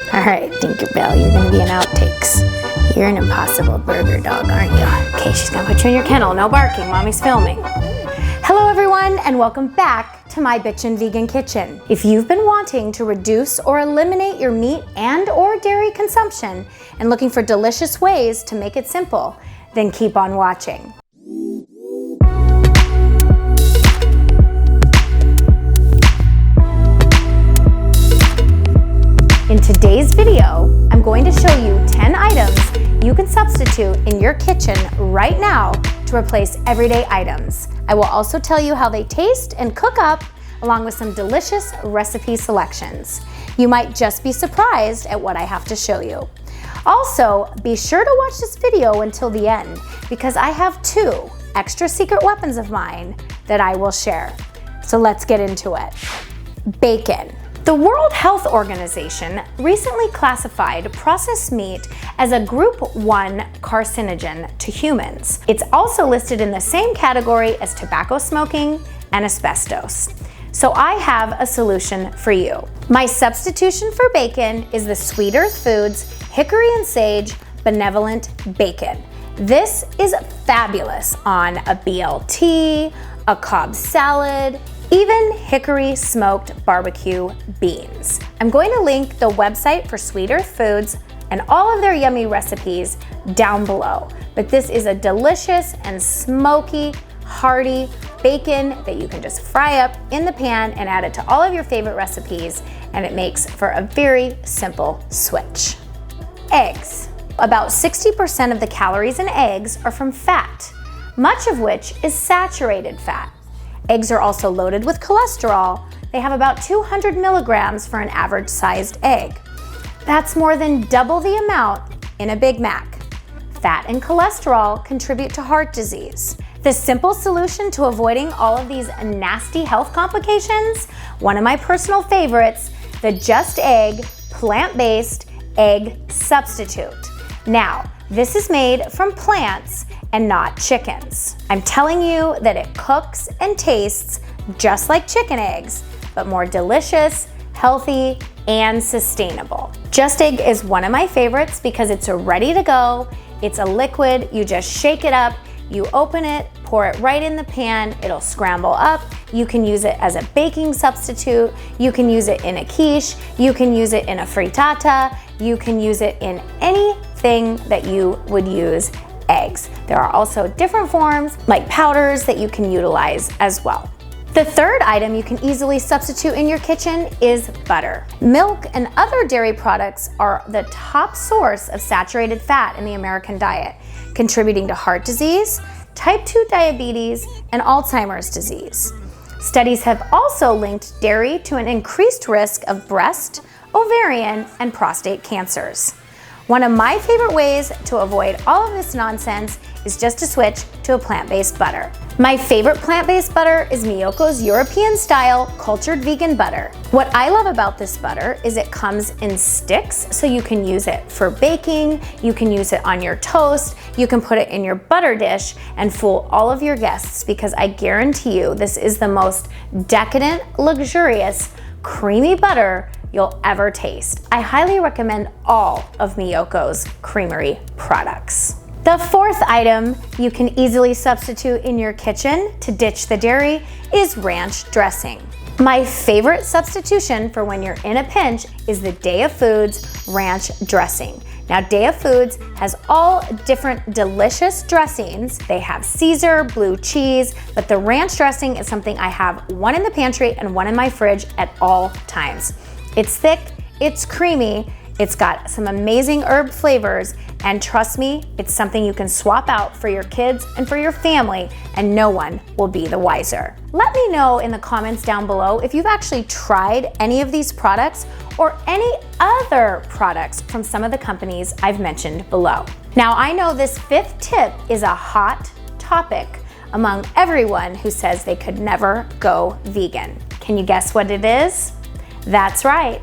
All right, Tinkerbell, you're gonna be in outtakes. You're an impossible burger dog, aren't you? Okay, she's gonna put you in your kennel. No barking, mommy's filming. Hello everyone, and welcome back to my Bitchin Vegan Kitchen. If you've been wanting to reduce or eliminate your meat and or dairy consumption and looking for delicious ways to make it simple, then keep on watching. In today's video, I'm going to show you 10 items you can substitute in your kitchen right now to replace everyday items. I will also tell you how they taste and cook up, along with some delicious recipe selections. You might just be surprised at what I have to show you. Also, be sure to watch this video until the end, because I have 2 extra secret weapons of mine that I will share. So let's get into it. Bacon. The World Health Organization recently classified processed meat as a Group 1 carcinogen to humans. It's also listed in the same category as tobacco smoking and asbestos. So I have a solution for you. My substitution for bacon is the Sweet Earth Foods Hickory and Sage Benevolent Bacon. This is fabulous on a BLT, a Cobb salad, even hickory smoked barbecue beans. I'm going to link the website for Sweet Earth Foods and all of their yummy recipes down below. But this is a delicious and smoky, hearty bacon that you can just fry up in the pan and add it to all of your favorite recipes, and it makes for a very simple switch. Eggs. About 60% of the calories in eggs are from fat, much of which is saturated fat. Eggs are also loaded with cholesterol. They have about 200 milligrams for an average-sized egg. That's more than double the amount in a Big Mac. Fat and cholesterol contribute to heart disease. The simple solution to avoiding all of these nasty health complications, one of my personal favorites, the Just Egg plant-based egg substitute. Now, this is made from plants and not chickens. I'm telling you that it cooks and tastes just like chicken eggs, but more delicious, healthy, and sustainable. Just Egg is one of my favorites because it's ready to go. It's a liquid, you just shake it up, you open it, pour it right in the pan, it'll scramble up. You can use it as a baking substitute, you can use it in a quiche, you can use it in a frittata, you can use it in anything that you would use eggs. There are also different forms, like powders, that you can utilize as well. The third item you can easily substitute in your kitchen is butter. Milk and other dairy products are the top source of saturated fat in the American diet, contributing to heart disease, type 2 diabetes, and Alzheimer's disease. Studies have also linked dairy to an increased risk of breast, ovarian, and prostate cancers. One of my favorite ways to avoid all of this nonsense is just to switch to a plant-based butter. My favorite plant-based butter is Miyoko's European-style cultured vegan butter. What I love about this butter is it comes in sticks, so you can use it for baking, you can use it on your toast, you can put it in your butter dish and fool all of your guests, because I guarantee you this is the most decadent, luxurious, creamy butter you'll ever taste. I highly recommend all of Miyoko's Creamery products. The fourth item you can easily substitute in your kitchen to ditch the dairy is ranch dressing. My favorite substitution for when you're in a pinch is the Daiya Foods ranch dressing. Now, Daiya Foods has all different delicious dressings. They have Caesar, blue cheese, but the ranch dressing is something I have one in the pantry and one in my fridge at all times. It's thick, it's creamy, it's got some amazing herb flavors, and trust me, it's something you can swap out for your kids and for your family, and no one will be the wiser. Let me know in the comments down below if you've actually tried any of these products or any other products from some of the companies I've mentioned below. Now, I know this 5th tip is a hot topic among everyone who says they could never go vegan. Can you guess what it is? That's right,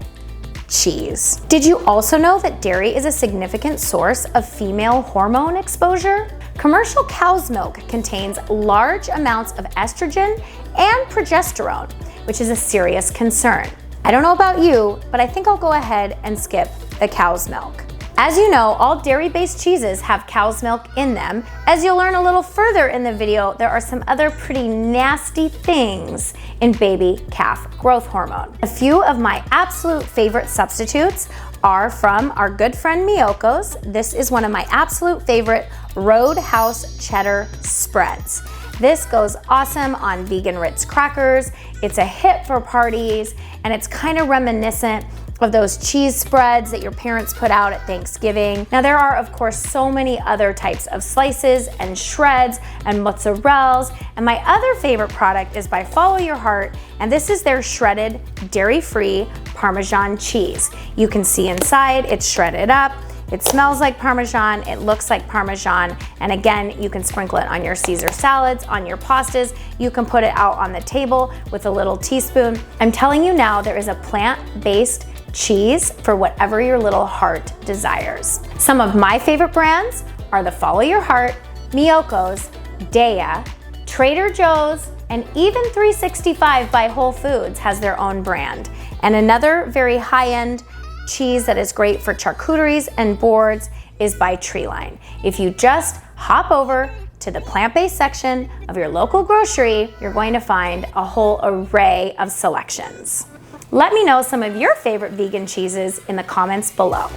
cheese. Did you also know that dairy is a significant source of female hormone exposure? Commercial cow's milk contains large amounts of estrogen and progesterone, which is a serious concern. I don't know about you, but I think I'll go ahead and skip the cow's milk. As you know, all dairy-based cheeses have cow's milk in them. As you'll learn a little further in the video, there are some other pretty nasty things in baby calf growth hormone. A few of my absolute favorite substitutes are from our good friend Miyoko's. This is one of my absolute favorite Roadhouse cheddar spreads. This goes awesome on vegan Ritz crackers. It's a hit for parties, and it's kind of reminiscent of those cheese spreads that your parents put out at Thanksgiving. Now there are of course so many other types of slices and shreds and mozzarellas, and my other favorite product is by Follow Your Heart, and this is their shredded dairy-free Parmesan cheese. You can see inside it's shredded up. It smells like Parmesan, it looks like Parmesan, and again, you can sprinkle it on your Caesar salads, on your pastas. You can put it out on the table with a little teaspoon. I'm telling you now, there is a plant-based cheese for whatever your little heart desires. Some of my favorite brands are the Follow Your Heart, Miyoko's, Daiya, Trader Joe's, and even 365 by Whole Foods has their own brand. And another very high-end cheese that is great for charcuteries and boards is by Treeline. If you just hop over to the plant-based section of your local grocery, you're going to find a whole array of selections. Let me know some of your favorite vegan cheeses in the comments below.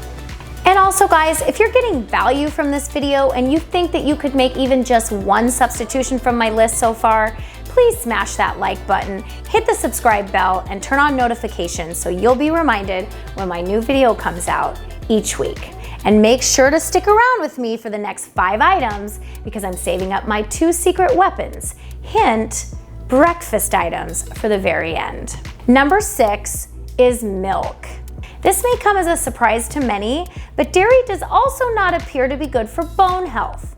And also guys, if you're getting value from this video and you think that you could make even just one substitution from my list so far, please smash that like button, hit the subscribe bell, and turn on notifications so you'll be reminded when my new video comes out each week. And make sure to stick around with me for the next 5 items because I'm saving up my 2 secret weapons. Hint, breakfast items for the very end. Number 6 is milk. This may come as a surprise to many, but dairy does also not appear to be good for bone health.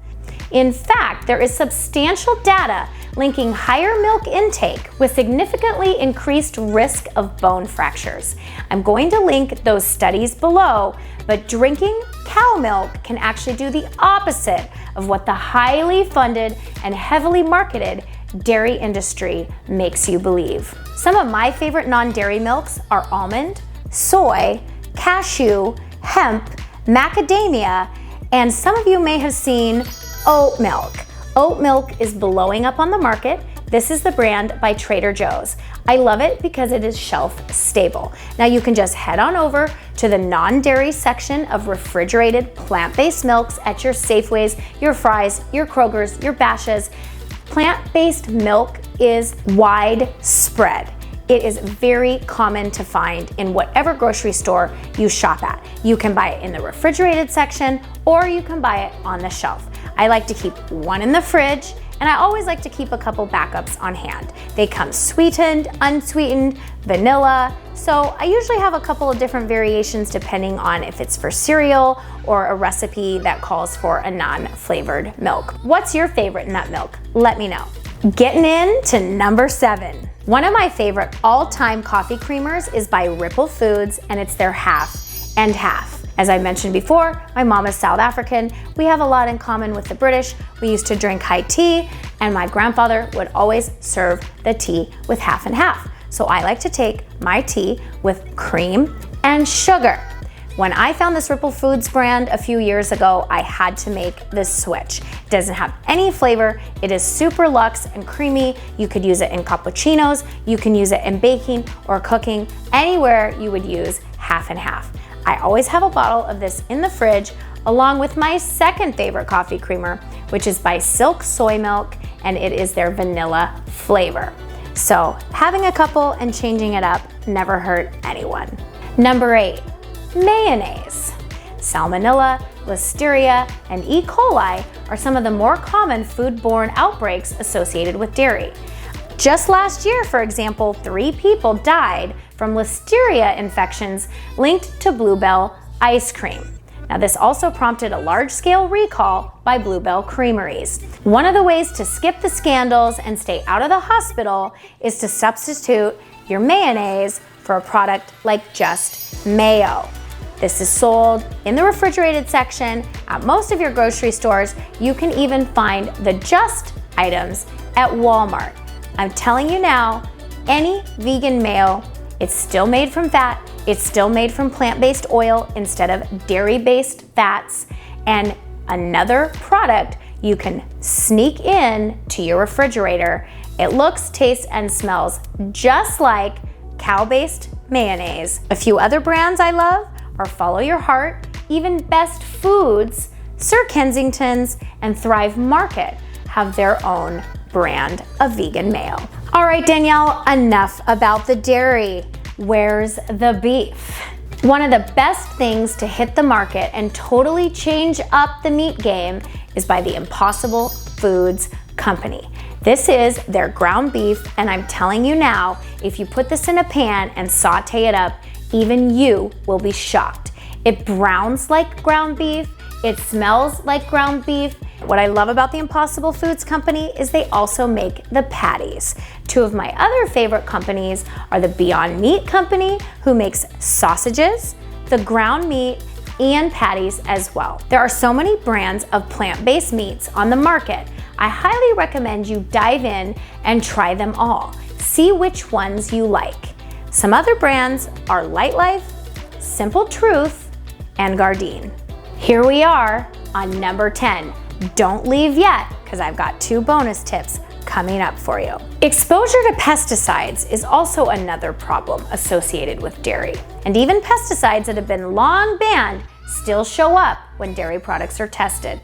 In fact, there is substantial data linking higher milk intake with significantly increased risk of bone fractures. I'm going to link those studies below, but drinking cow milk can actually do the opposite of what the highly funded and heavily marketed dairy industry makes you believe. Some of my favorite non-dairy milks are almond, soy, cashew, hemp, macadamia, and some of you may have seen oat milk. Oat milk is blowing up on the market. This is the brand by Trader Joe's. I love it because it is shelf stable. Now you can just head on over to the non-dairy section of refrigerated plant-based milks at your Safeways, your Fry's, your Kroger's, your Bashas'. Plant-based milk is widespread. It is very common to find in whatever grocery store you shop at. You can buy it in the refrigerated section or you can buy it on the shelf. I like to keep one in the fridge, and I always like to keep a couple backups on hand. They come sweetened, unsweetened, vanilla, so I usually have a couple of different variations depending on if it's for cereal or a recipe that calls for a non-flavored milk. What's your favorite nut milk? Let me know. Getting into number 7. One of my favorite all-time coffee creamers is by Ripple Foods, and it's their half and half. As I mentioned before, my mom is South African. We have a lot in common with the British. We used to drink high tea, and my grandfather would always serve the tea with half and half. So I like to take my tea with cream and sugar. When I found this Ripple Foods brand a few years ago, I had to make this switch. It doesn't have any flavor. It is super luxe and creamy. You could use it in cappuccinos. You can use it in baking or cooking. Anywhere you would use half and half. I always have a bottle of this in the fridge along with my second favorite coffee creamer, which is by Silk Soymilk, and it is their vanilla flavor. So having a couple and changing it up never hurt anyone. Number 8, mayonnaise. Salmonella, Listeria, and E. coli are some of the more common foodborne outbreaks associated with dairy. Just last year, for example, 3 people died from Listeria infections linked to Bluebell ice cream. Now, this also prompted a large-scale recall by Bluebell Creameries. One of the ways to skip the scandals and stay out of the hospital is to substitute your mayonnaise for a product like Just Mayo. This is sold in the refrigerated section at most of your grocery stores. You can even find the Just items at Walmart. I'm telling you now, any vegan mayo It's still made from fat. It's still made from plant-based oil instead of dairy-based fats. And another product you can sneak in to your refrigerator. It looks, tastes, and smells just like cow-based mayonnaise. A few other brands I love are Follow Your Heart, even Best Foods, Sir Kensington's, and Thrive Market have their own brand of vegan mayo. All right, Danielle, enough about the dairy. Where's the beef? One of the best things to hit the market and totally change up the meat game is by the Impossible Foods company. This is their ground beef, and I'm telling you now, if you put this in a pan and saute it up, even you will be shocked. It browns like ground beef, it smells like ground beef. What I love about the Impossible Foods company is they also make the patties. Two of my other favorite companies are the Beyond Meat company, who makes sausages, the ground meat, and patties as well. There are so many brands of plant-based meats on the market. I highly recommend you dive in and try them all. See which ones you like. Some other brands are Lightlife, Simple Truth, and Gardein. Here we are on number 10. Don't leave yet, because I've got 2 bonus tips coming up for you. Exposure to pesticides is also another problem associated with dairy. And even pesticides that have been long banned still show up when dairy products are tested.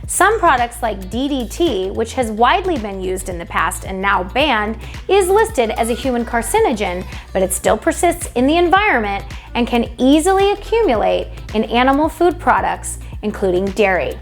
Some products like DDT, which has widely been used in the past and now banned, is listed as a human carcinogen, but it still persists in the environment and can easily accumulate in animal food products, including dairy.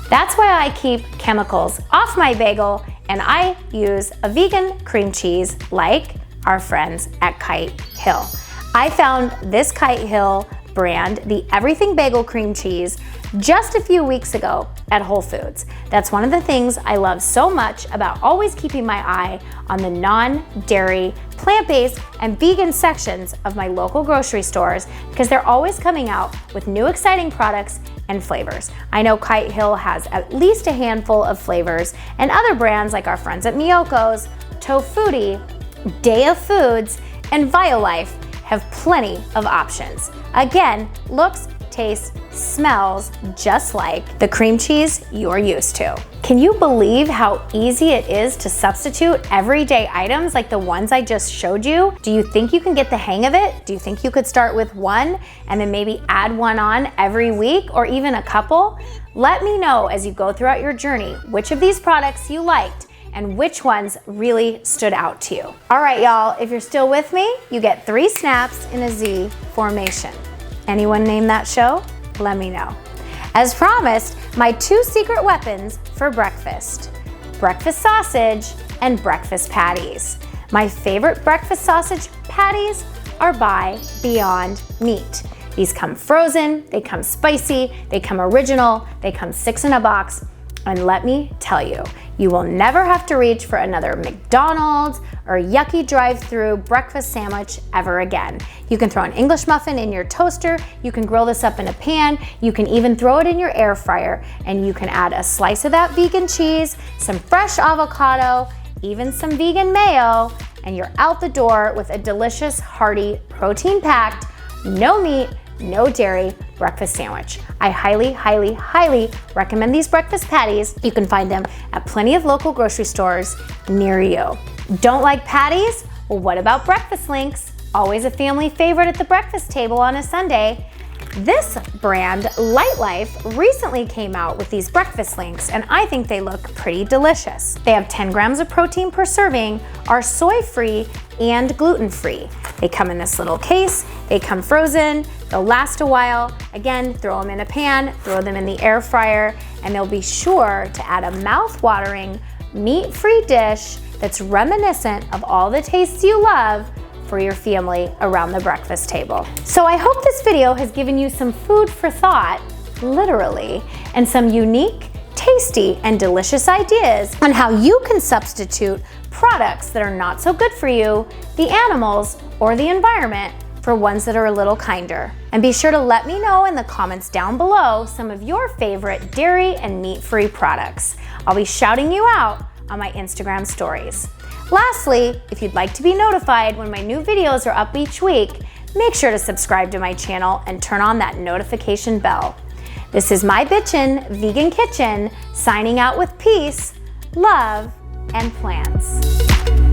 That's why I keep chemicals off my bagel, and I use a vegan cream cheese like our friends at Kite Hill. I found this Kite Hill brand, the Everything Bagel Cream Cheese, just a few weeks ago at Whole Foods. That's one of the things I love so much about always keeping my eye on the non-dairy, plant-based, and vegan sections of my local grocery stores, because they're always coming out with new exciting products and flavors. I know Kite Hill has at least a handful of flavors, and other brands like our friends at Miyoko's, Tofutti, Daiya Foods, and Violife have plenty of options. Again, looks, tastes, smells just like the cream cheese you're used to. Can you believe how easy it is to substitute everyday items like the ones I just showed you? Do you think you can get the hang of it? Do you think you could start with one and then maybe add one on every week or even a couple? Let me know as you go throughout your journey which of these products you liked and which ones really stood out to you. All right, y'all, if you're still with me, you get 3 snaps in a Z formation. Anyone name that show? Let me know. As promised, my 2 secret weapons for breakfast: breakfast sausage and breakfast patties. My favorite breakfast sausage patties are by Beyond Meat. These come frozen, they come spicy, they come original, they come 6 in a box. And let me tell you, you will never have to reach for another McDonald's or yucky drive-through breakfast sandwich ever again. You can throw an English muffin in your toaster, you can grill this up in a pan, you can even throw it in your air fryer, and you can add a slice of that vegan cheese, some fresh avocado, even some vegan mayo, and you're out the door with a delicious, hearty, protein-packed, no meat, no dairy breakfast sandwich. I highly, highly, highly recommend these breakfast patties. You can find them at plenty of local grocery stores near you. Don't like patties? Well, what about breakfast links? Always a family favorite at the breakfast table on a Sunday. This brand, Lightlife, recently came out with these breakfast links, and I think they look pretty delicious. They have 10 grams of protein per serving, are soy-free and gluten-free. They come in this little case, they come frozen, they'll last a while. Again, throw them in a pan, throw them in the air fryer, and they'll be sure to add a mouth-watering, meat-free dish that's reminiscent of all the tastes you love for your family around the breakfast table. So I hope this video has given you some food for thought, literally, and some unique, tasty, and delicious ideas on how you can substitute products that are not so good for you, the animals, or the environment for ones that are a little kinder. And be sure to let me know in the comments down below some of your favorite dairy and meat-free products. I'll be shouting you out on my Instagram stories. Lastly, if you'd like to be notified when my new videos are up each week, make sure to subscribe to my channel and turn on that notification bell. This is my Bitchin Vegan Kitchen, signing out with peace, love, and plants.